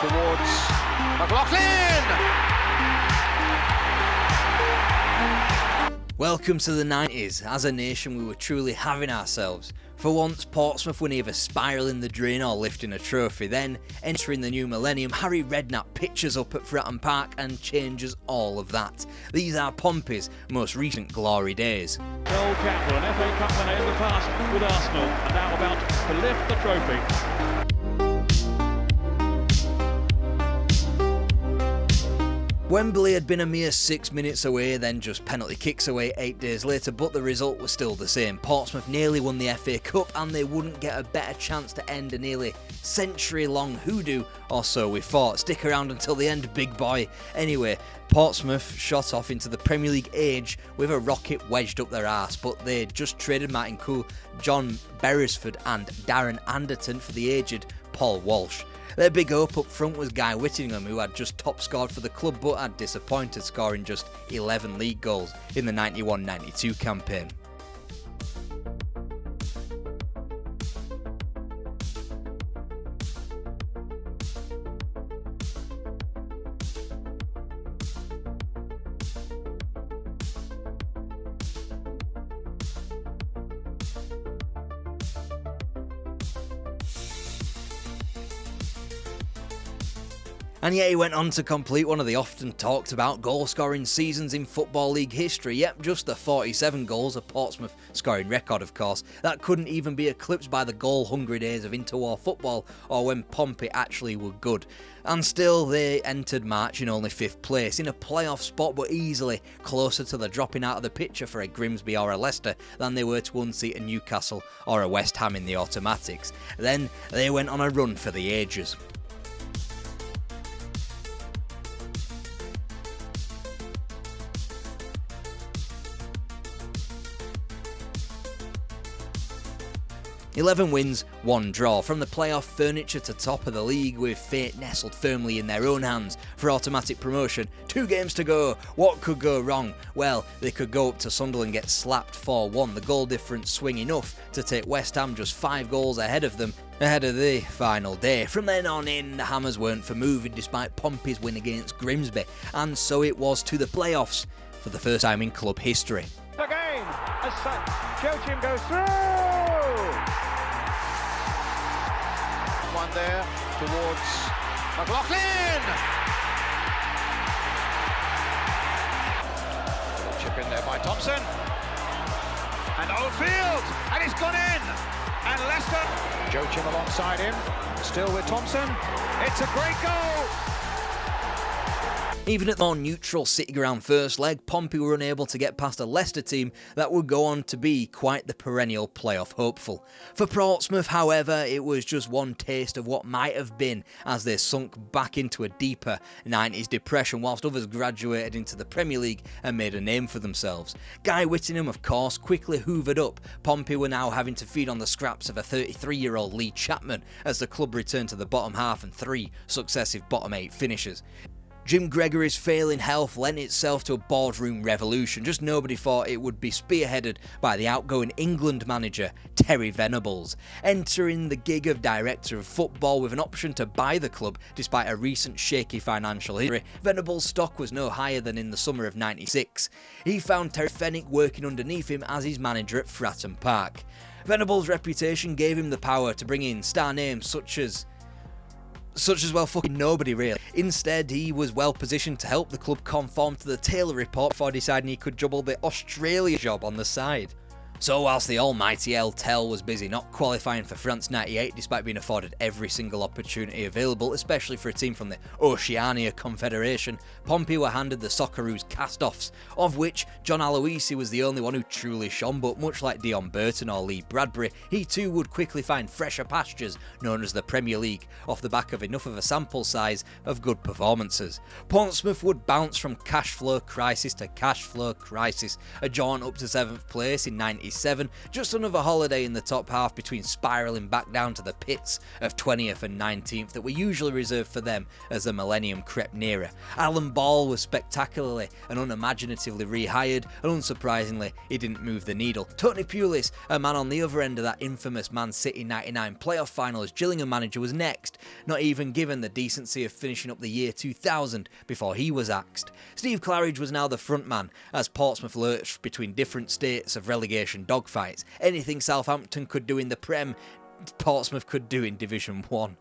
towards McLaughlin! Welcome to the 90s. As a nation we were truly having ourselves. For once, Portsmouth were neither spiralling the drain or lifting a trophy. Then, entering the new millennium, Harry Redknapp pitches up at Fratton Park and changes all of that. These are Pompey's most recent glory days. Noel Campbell, an FA Cup winner in the past with Arsenal, and now about to lift the trophy. Wembley had been a mere 6 minutes away, then just penalty kicks away 8 days later, but the result was still the same. Portsmouth nearly won the FA Cup and they wouldn't get a better chance to end a nearly century-long hoodoo, or so we thought. Stick around until the end, big boy. Anyway, Portsmouth shot off into the Premier League age with a rocket wedged up their arse, but they just traded Martin Cool, John Beresford and Darren Anderton for the aged Paul Walsh. Their big hope up front was Guy Whittingham, who had just top scored for the club but had disappointed, scoring just 11 league goals in the 91-92 campaign. And yet he went on to complete one of the often talked about goal-scoring seasons in Football League history. Yep, just the 47 goals, a Portsmouth scoring record of course, that couldn't even be eclipsed by the goal-hungry days of interwar football or when Pompey actually were good. And still they entered March in only 5th place, in a playoff spot but easily closer to the dropping out of the picture for a Grimsby or a Leicester than they were to unseat a Newcastle or a West Ham in the automatics. Then they went on a run for the ages. "11 wins, 1 draw, from the playoff furniture to top of the league with fate nestled firmly in their own hands for automatic promotion. 2 games to go, what could go wrong? Well, they could go up to Sunderland and get slapped 4-1, the goal difference swing enough to take West Ham just 5 goals ahead of them ahead of the final day. From then on in, the hammers weren't for moving despite Pompey's win against Grimsby, and so it was to the playoffs for the first time in club history. Again, as Joachim goes through! One there towards McLaughlin! Chip in there by Thompson. And Oldfield! And it's gone in! And Leicester! Joachim alongside him. Still with Thompson. It's a great goal! Even at the more neutral City Ground first leg, Pompey were unable to get past a Leicester team that would go on to be quite the perennial playoff hopeful. For Portsmouth, however, it was just one taste of what might have been as they sunk back into a deeper 90s depression whilst others graduated into the Premier League and made a name for themselves. Guy Whittingham, of course, quickly hoovered up. Pompey were now having to feed on the scraps of a 33-year-old Lee Chapman as the club returned to the bottom half and 3 successive bottom 8 finishes. Jim Gregory's failing health lent itself to a boardroom revolution. Just nobody thought it would be spearheaded by the outgoing England manager Terry Venables. Entering the gig of director of football with an option to buy the club despite a recent shaky financial history, Venables' stock was no higher than in the summer of '96. He found Terry Fenwick working underneath him as his manager at Fratton Park. Venables' reputation gave him the power to bring in star names such as well fucking nobody really. Instead, he was well positioned to help the club conform to the Taylor report before deciding he could juggle the Australia job on the side. So whilst the almighty HELP was busy not qualifying for France 98 despite being afforded every single opportunity available, especially for a team from the Oceania Confederation, Pompey were handed the Socceroos cast-offs, of which John Aloisi was the only one who truly shone, but much like Dion Burton or Lee Bradbury, he too would quickly find fresher pastures known as the Premier League off the back of enough of a sample size of good performances. Portsmouth would bounce from cash flow crisis to cash flow crisis, a jaunt up to 7th place in '96 97, just another holiday in the top half between spiralling back down to the pits of 20th and 19th that were usually reserved for them as the millennium crept nearer. Alan Ball was spectacularly and unimaginatively rehired, and unsurprisingly, he didn't move the needle. Tony Pulis, a man on the other end of that infamous Man City 99 playoff final as Gillingham manager, was next, not even given the decency of finishing up the year 2000 before he was axed. Steve Claridge was now the front man as Portsmouth lurched between different states of relegation dogfights. Anything Southampton could do in the Prem, Portsmouth could do in Division 1.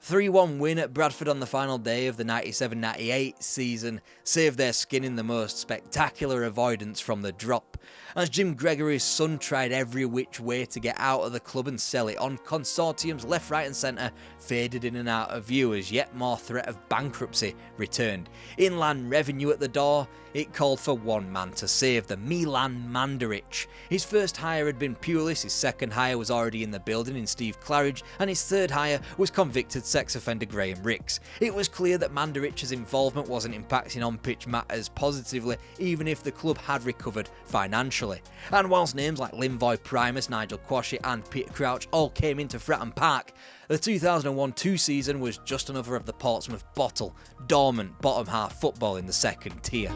3-1 win at Bradford on the final day of the 97-98 season saved their skin in the most spectacular avoidance from the drop, as Jim Gregory's son tried every which way to get out of the club and sell it on. Consortium's left, right and centre faded in and out of view as yet more threat of bankruptcy returned. Inland revenue at the door, it called for one man to save, the Milan Mandaric. His first hire had been Pulis, his second hire was already in the building in Steve Claridge, and his third hire was convicted sex offender Graham Ricks. It was clear that Mandaric's involvement wasn't impacting on-pitch matters positively, even if the club had recovered financially. And whilst names like Linvoy Primus, Nigel Quashie and Peter Crouch all came into Fratton Park, the 2001-2 season was just another of the Portsmouth bottle, dormant bottom half football in the second tier.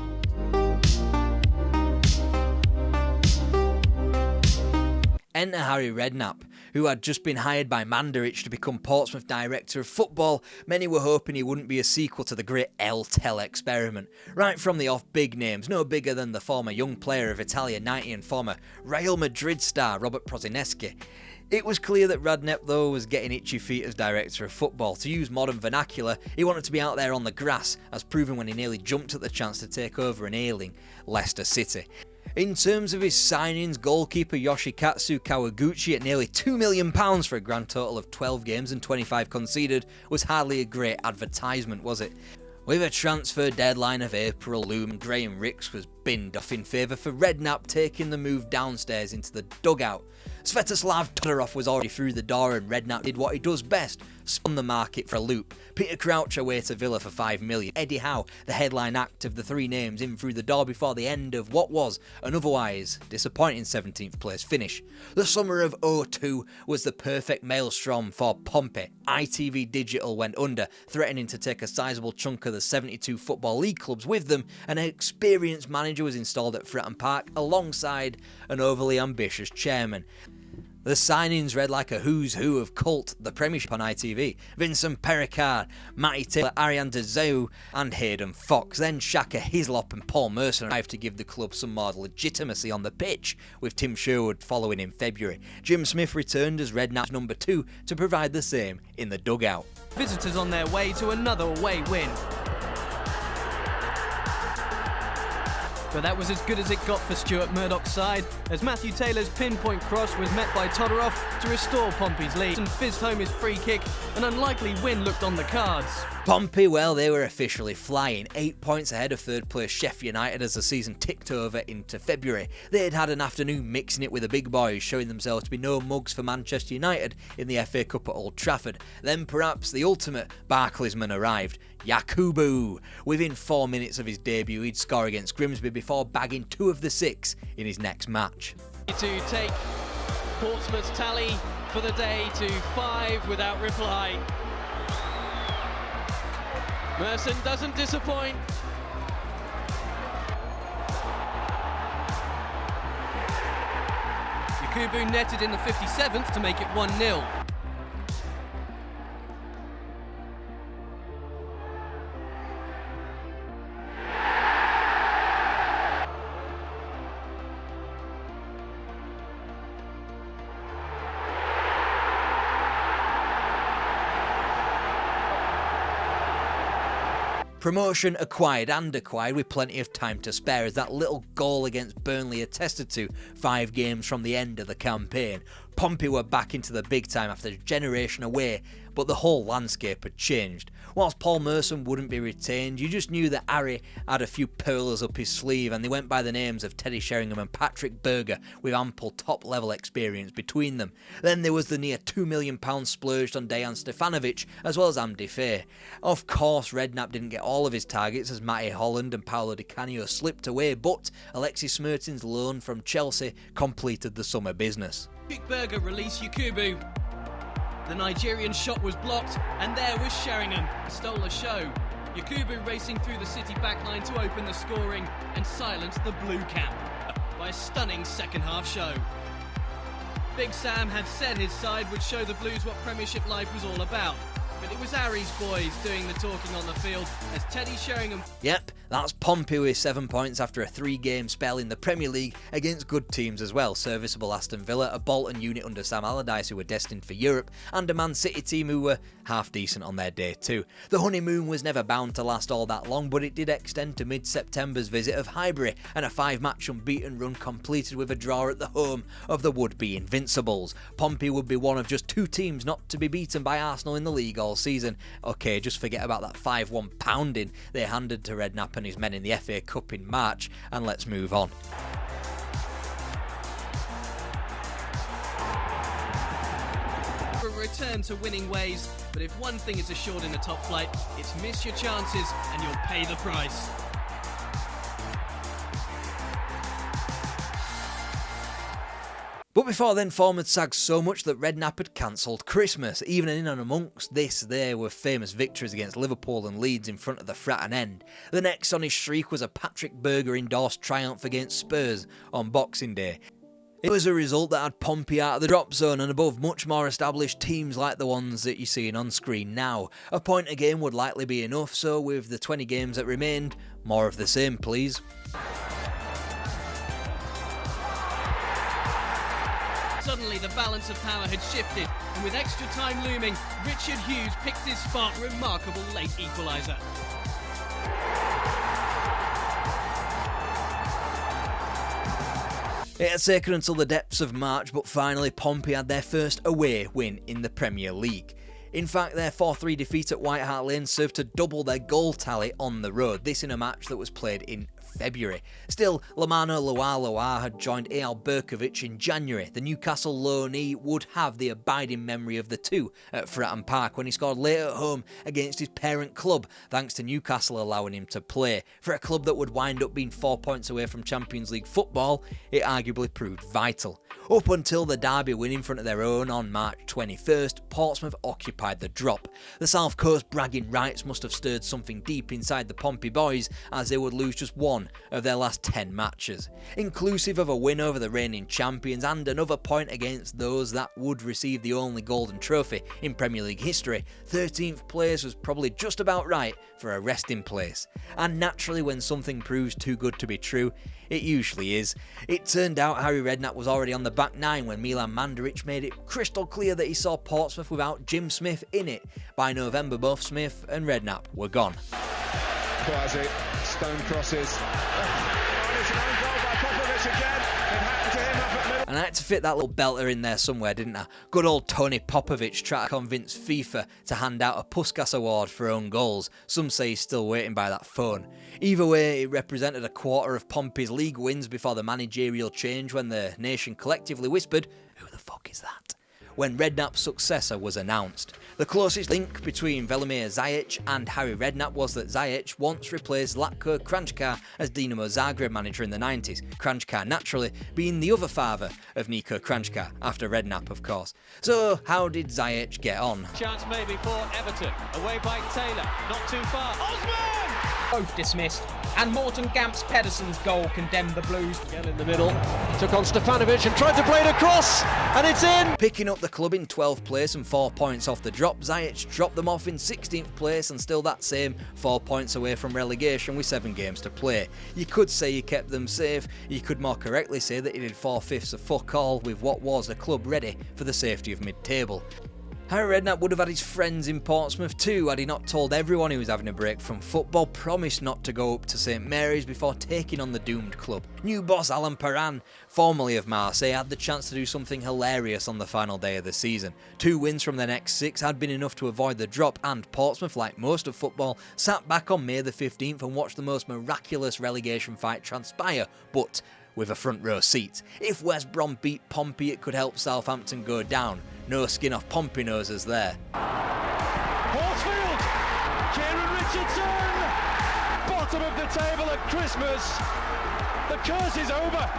Enter Harry Redknapp, who had just been hired by Mandaric to become Portsmouth Director of Football. Many were hoping he wouldn't be a sequel to the great L-Tel experiment. Right from the off, big names, no bigger than the former young player of Italia 90 and former Real Madrid star Robert Prozinski. It was clear that Redknapp, though, was getting itchy feet as Director of Football. To use modern vernacular, he wanted to be out there on the grass, as proven when he nearly jumped at the chance to take over an ailing Leicester City. In terms of his signings, goalkeeper Yoshikatsu Kawaguchi at nearly £2 million for a grand total of 12 games and 25 conceded was hardly a great advertisement, was it? With a transfer deadline of April loom, Graham Ricks was binned off in favour for Redknapp taking the move downstairs into the dugout. Svetoslav Todorov was already through the door and Redknapp did what he does best, spun the market for a loop. Peter Crouch away to Villa for £5 million. Eddie Howe, the headline act of the three names, in through the door before the end of what was an otherwise disappointing 17th place finish. The summer of 2002 was the perfect maelstrom for Pompey. ITV Digital went under, threatening to take a sizable chunk of the 72 Football League clubs with them, and an experienced manager was installed at Fratton Park alongside an overly ambitious chairman. The signings read like a who's who of cult, the Premiership on ITV. Vincent Perricard, Matty Taylor, Ariane Dezeu and Hayden Fox. Then Shaka Hislop and Paul Merson arrived to give the club some more legitimacy on the pitch, with Tim Sherwood following in February. Jim Smith returned as Redknapp's number 2 to provide the same in the dugout. Visitors on their way to another away win. But that was as good as it got for Stuart Murdoch's side, as Matthew Taylor's pinpoint cross was met by Todorov to restore Pompey's lead and fizzed home his free kick. An unlikely win looked on the cards. Pompey, well, they were officially flying, 8 points ahead of third place Sheffield United as the season ticked over into February. They had had an afternoon mixing it with the big boys, showing themselves to be no mugs for Manchester United in the FA Cup at Old Trafford. Then perhaps the ultimate Barclaysman arrived, Yakubu. Within 4 minutes of his debut, he'd score against Grimsby before bagging 2 of the 6 in his next match. To take Portsmouth's tally for the day to 5 without reply. Merson doesn't disappoint. Yakubu netted in the 57th to make it 1-0. Promotion acquired and acquired with plenty of time to spare, as that little goal against Burnley attested to 5 games from the end of the campaign. Pompey were back into the big time after a generation away, but the whole landscape had changed. Whilst Paul Merson wouldn't be retained, you just knew that Harry had a few pearls up his sleeve, and they went by the names of Teddy Sheringham and Patrick Berger, with ample top-level experience between them. Then there was the near £2 million splurged on Dejan Stefanovic, as well as Andy Fair. Of course, Redknapp didn't get all of his targets as Matty Holland and Paolo Di Canio slipped away, but Alexis Smirtin's loan from Chelsea completed the summer business. Patrick Berger released Yakubu. The Nigerian shot was blocked, and there was Sheringham, stole a show. Yakubu racing through the City backline to open the scoring and silence the blue cap by a stunning second-half show. Big Sam had said his side would show the Blues what Premiership life was all about, but it was Harry's boys doing the talking on the field as Teddy Sheringham... Yep, that's Pompey with 7 points after a 3-game spell in the Premier League against good teams as well. Serviceable Aston Villa, a Bolton unit under Sam Allardyce who were destined for Europe, and a Man City team who were half decent on their day too. The honeymoon was never bound to last all that long, but it did extend to mid-September's visit of Highbury, and a 5-match unbeaten run completed with a draw at the home of the would-be Invincibles. Pompey would be one of just 2 teams not to be beaten by Arsenal in the league all season. Okay, just forget about that 5-1 pounding they handed to Redknapp and his men in the FA Cup in March, and let's move on. For a return to winning ways, but if one thing is assured in the top flight, it's miss your chances and you'll pay the price. But before then, form had sagged so much that Redknapp had cancelled Christmas. Even in and amongst this, there were famous victories against Liverpool and Leeds in front of the Fratton end. The next on his streak was a Patrick Berger endorsed triumph against Spurs on Boxing Day. It was a result that had Pompey out of the drop zone and above much more established teams like the ones that you're seeing on screen now. A point a game would likely be enough, so with the 20 games that remained, more of the same please. Suddenly the balance of power had shifted, and with extra time looming, Richard Hughes picked his spot, remarkable late equaliser. It had taken until the depths of March, but finally Pompey had their first away win in the Premier League. In fact, their 4-3 defeat at White Hart Lane served to double their goal tally on the road, this in a match that was played in February. Still, Lamana Loa had joined Eyal Berkovic in January. The Newcastle loanee would have the abiding memory of the two at Fratton Park when he scored late at home against his parent club, thanks to Newcastle allowing him to play. For a club that would wind up being 4 points away from Champions League football, it arguably proved vital. Up until the derby win in front of their own on March 21st, Portsmouth occupied the drop. The South Coast bragging rights must have stirred something deep inside the Pompey boys, as they would lose just one of their last 10 matches, inclusive of a win over the reigning champions and another point against those that would receive the only golden trophy in Premier League history. 13th place was probably just about right for a resting place. And naturally, when something proves too good to be true, it usually is. It turned out Harry Redknapp was already on the back nine when Milan Mandaric made it crystal clear that he saw Portsmouth without Jim Smith in it. By November, both Smith and Redknapp were gone. Quasi, stone crosses. It's an own goal by Popovich again. It happened to him up at middle. And I had to fit that little belter in there somewhere, didn't I? Good old Tony Popovich tried to convince FIFA to hand out a Puskas award for own goals. Some say he's still waiting by that phone. Either way, it represented a quarter of Pompey's league wins before the managerial change when the nation collectively whispered, "Who the fuck is that?" when Redknapp's successor was announced. The closest link between Velimir Zajic and Harry Redknapp was that Zajic once replaced Zlatko Kranjčar as Dynamo Zagreb manager in the 90s, Kranjčar naturally being the other father of Niko Kranjčar, after Redknapp of course. So how did Zajic get on? Chance maybe for Everton. Away by Taylor. Not too far. Osman! Both dismissed, and Morten Gamps Pedersen's goal condemned the Blues. Again in the middle. Took on Stefanovic and tried to play it across, and it's in! Picking up the club in 12th place and 4 points off the drop, Zajic dropped them off in 16th place and still that same 4 points away from relegation with 7 games to play. You could say he kept them safe, you could more correctly say that he did 4/5 of fuck all with what was a club ready for the safety of mid-table. Harry Redknapp would have had his friends in Portsmouth too had he not told everyone he was having a break from football, promised not to go up to St Mary's before taking on the doomed club. New boss Alan Perrin, formerly of Marseille, had the chance to do something hilarious on the final day of the season. 2 wins from the next 6 had been enough to avoid the drop, and Portsmouth, like most of football, sat back on May the 15th and watched the most miraculous relegation fight transpire, but with a front row seat. If West Brom beat Pompey, it could help Southampton go down. No skin off Pompey noses there. Horsfield! Kieran Richardson! Bottom of the table at Christmas. The curse is over.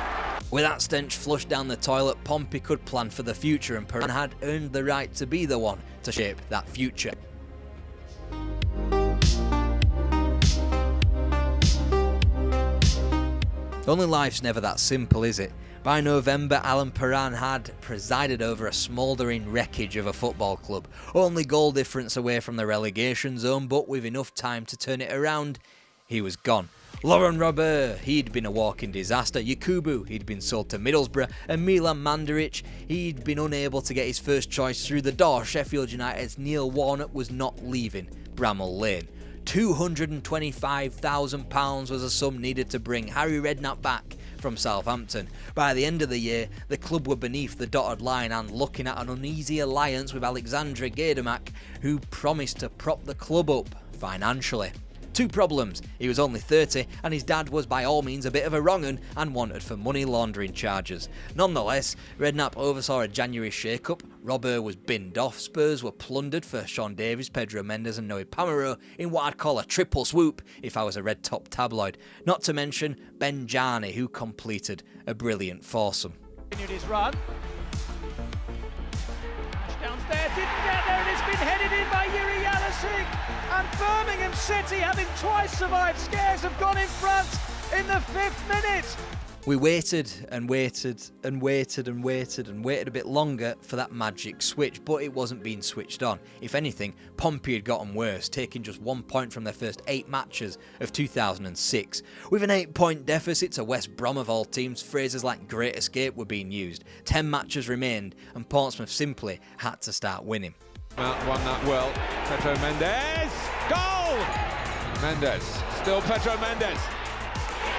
With that stench flushed down the toilet, Pompey could plan for the future, and Perrin had earned the right to be the one to shape that future. Only life's never that simple, is it? By November, Alan Perrin had presided over a smouldering wreckage of a football club. Only goal difference away from the relegation zone, but with enough time to turn it around, he was gone. Laurent Robert, he'd been a walking disaster. Yakubu, he'd been sold to Middlesbrough. And Milan Mandaric, he'd been unable to get his first choice through the door. Sheffield United's Neil Warnock was not leaving Bramall Lane. £225,000 was a sum needed to bring Harry Redknapp back from Southampton. By the end of the year, the club were beneath the dotted line and looking at an uneasy alliance with Alexandre Gaydamak, who promised to prop the club up financially. 2 problems: he was only 30 and his dad was by all means a bit of a wrong 'un and wanted for money laundering charges. Nonetheless, Redknapp oversaw a January shake-up, Robert was binned off, Spurs were plundered for Sean Davies, Pedro Mendes and Noe Pamaro in what I'd call a triple swoop if I was a red top tabloid. Not to mention Ben Jarney, who completed a brilliant foursome. Continued his run. Downstairs, didn't get there, and it's been headed in by Yuri Yalasik. And Birmingham City, having twice survived scares, have gone in front in the 5th minute. We waited and waited and waited and waited and waited a bit longer for that magic switch, but it wasn't being switched on. If anything, Pompey had gotten worse, taking just 1 point from their first 8 matches of 2006. With an 8-point deficit to West Brom of all teams, phrases like Great Escape were being used. 10 matches remained, and Portsmouth simply had to start winning. Mount won that well. Pedro Mendes. Goal! Mendes. Still Pedro Mendes.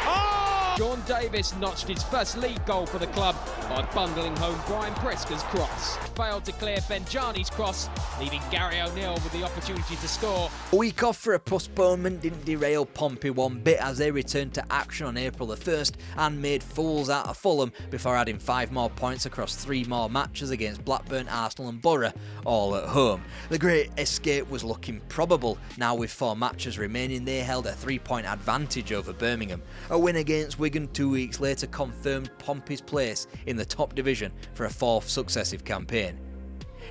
Oh! Sean Davis notched his first league goal for the club by bundling home Brian Presker's cross. Failed to clear Ben Jarney's cross, leaving Gary O'Neill with the opportunity to score. A week off for a postponement didn't derail Pompey one bit as they returned to action on April the 1st and made fools out of Fulham before adding 5 more points across 3 more matches against Blackburn, Arsenal and Borough, all at home. The Great Escape was looking probable. Now with 4 matches remaining, they held a 3-point advantage over Birmingham. A win against Wigan 2 weeks later confirmed Pompey's place in the top division for a 4th successive campaign.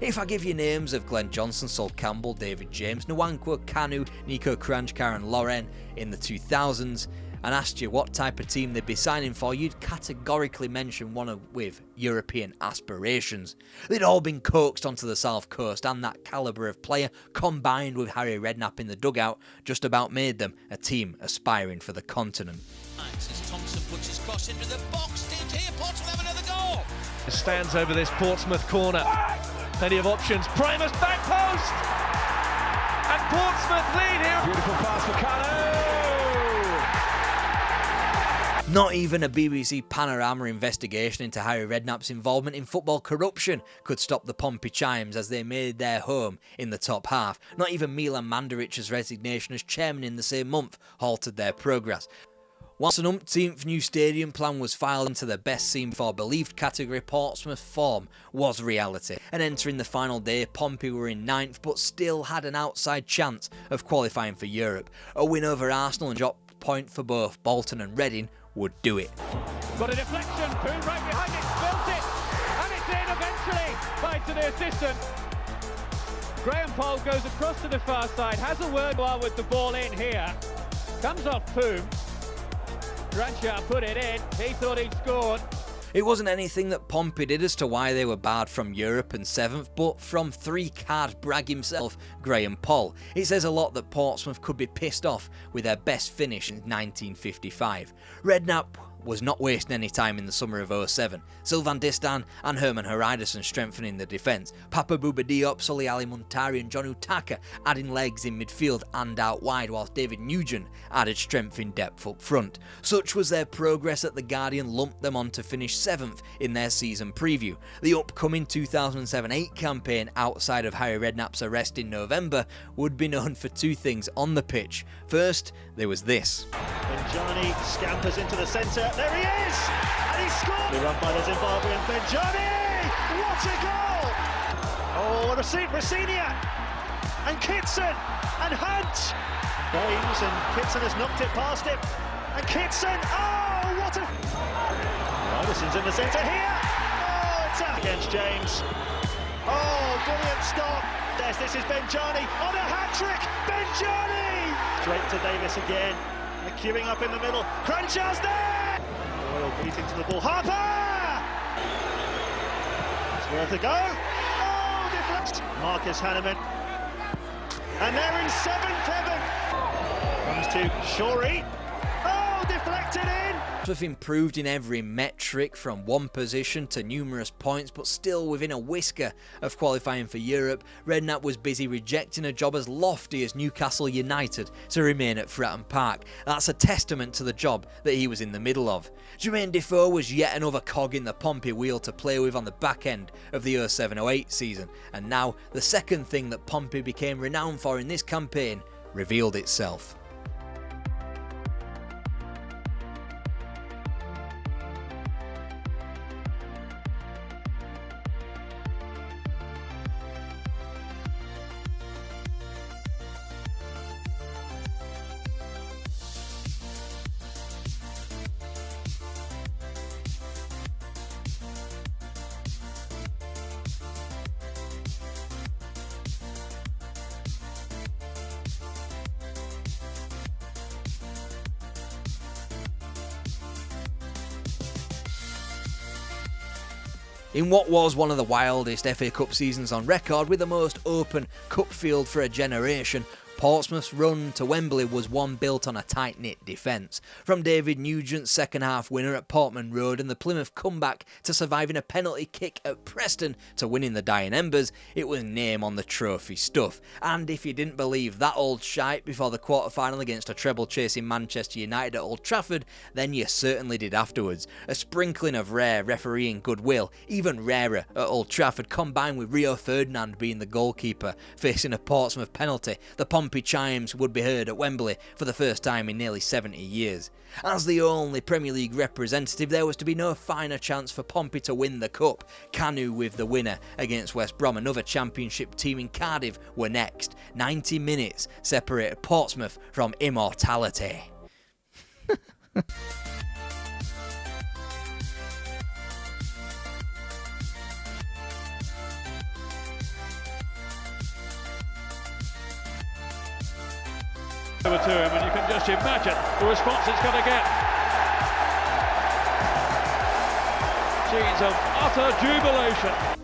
If I give you names of Glenn Johnson, Sol Campbell, David James, Nwankwo Kanu, Nico Kranjčar and Loren in the 2000s and asked you what type of team they'd be signing for, you'd categorically mention one with European aspirations. They'd all been coaxed onto the South Coast, and that calibre of player, combined with Harry Redknapp in the dugout, just about made them a team aspiring for the continent. As Thompson puts his cross into the box, did here, Portsmouth have another goal! Stands over this Portsmouth corner. Plenty of options. Primus back post! And Portsmouth lead here. Beautiful pass for Colin. Not even a BBC Panorama investigation into Harry Redknapp's involvement in football corruption could stop the Pompey Chimes as they made their home in the top half. Not even Milan Mandaric's resignation as chairman in the same month halted their progress. Once an umpteenth new stadium plan was filed into the best seen for believed category, Portsmouth's form was reality. And entering the final day, Pompey were in 9th but still had an outside chance of qualifying for Europe. A win over Arsenal and drop point for both Bolton and Reading would do it. Got a deflection, Poon right behind it, built it, and it's in eventually, by to the assistant. Graham Poll goes across to the far side, has a word while with the ball in here, comes off Poon. Kranjčar put it in, he thought he'd scored. It wasn't anything that Pompey did as to why they were barred from Europe and 7th, but from 3-card brag himself, Graham Poll. It says a lot that Portsmouth could be pissed off with their best finish in 1955. Redknapp was not wasting any time in the summer of '07. Sylvain Distin and Herman Hreiderson strengthening the defence, Papa Bouba Diop, Sully Ali Muntari and John Utaka adding legs in midfield and out wide, whilst David Nugent added strength in depth up front. Such was their progress that The Guardian lumped them on to finish 7th in their season preview. The upcoming 2007-8 campaign, outside of Harry Redknapp's arrest in November, would be known for two things on the pitch. First, there was this. Benjani scampers into the centre, there he is! And he scored! The run by the Zimbabwean, Benjani! What a goal! Oh, Rosinia! And Kitson! And Hunt! Baines and Kitson has knocked it past him. And Kitson! Oh, what a... Ryderson's in the centre here! Oh, it's out against James. Oh, brilliant stop! This is Benjani on a hat-trick! Benjani! Straight to Davis again. They're queuing up in the middle. Crunchers there! Royal beating to the ball. Harper! It's worth a go. Oh, deflection. Marcus Hanneman. And they're in 7th heaven. Comes to Shorey. Oh, deflected in. Portsmouth improved in every metric from one position to numerous points, but still within a whisker of qualifying for Europe. Redknapp was busy rejecting a job as lofty as Newcastle United to remain at Fratton Park. That's a testament to the job that he was in the middle of. Jermaine Defoe was yet another cog in the Pompey wheel to play with on the back end of the 07-08 season, and now the second thing that Pompey became renowned for in this campaign revealed itself. In what was one of the wildest FA Cup seasons on record, with the most open cup field for a generation, Portsmouth's run to Wembley was one built on a tight-knit defence. From David Nugent's second-half winner at Portman Road and the Plymouth comeback to surviving a penalty kick at Preston to winning the Dying Embers, it was name on the trophy stuff. And if you didn't believe that old shite before the quarter-final against a treble-chasing Manchester United at Old Trafford, then you certainly did afterwards. A sprinkling of rare refereeing goodwill, even rarer at Old Trafford, combined with Rio Ferdinand being the goalkeeper, facing a Portsmouth penalty. The Pompey chimes would be heard at Wembley for the first time in nearly 70 years. As the only Premier League representative, there was to be no finer chance for Pompey to win the cup. Canu with the winner against West Brom. Another championship team in Cardiff were next. 90 minutes separated Portsmouth from immortality. Over to him, and you can just imagine the response it's going to get. Scenes of utter jubilation.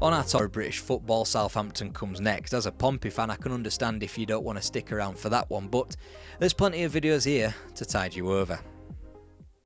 On our tour of British football, Southampton comes next. As a Pompey fan, I can understand if you don't want to stick around for that one, but there's plenty of videos here to tide you over.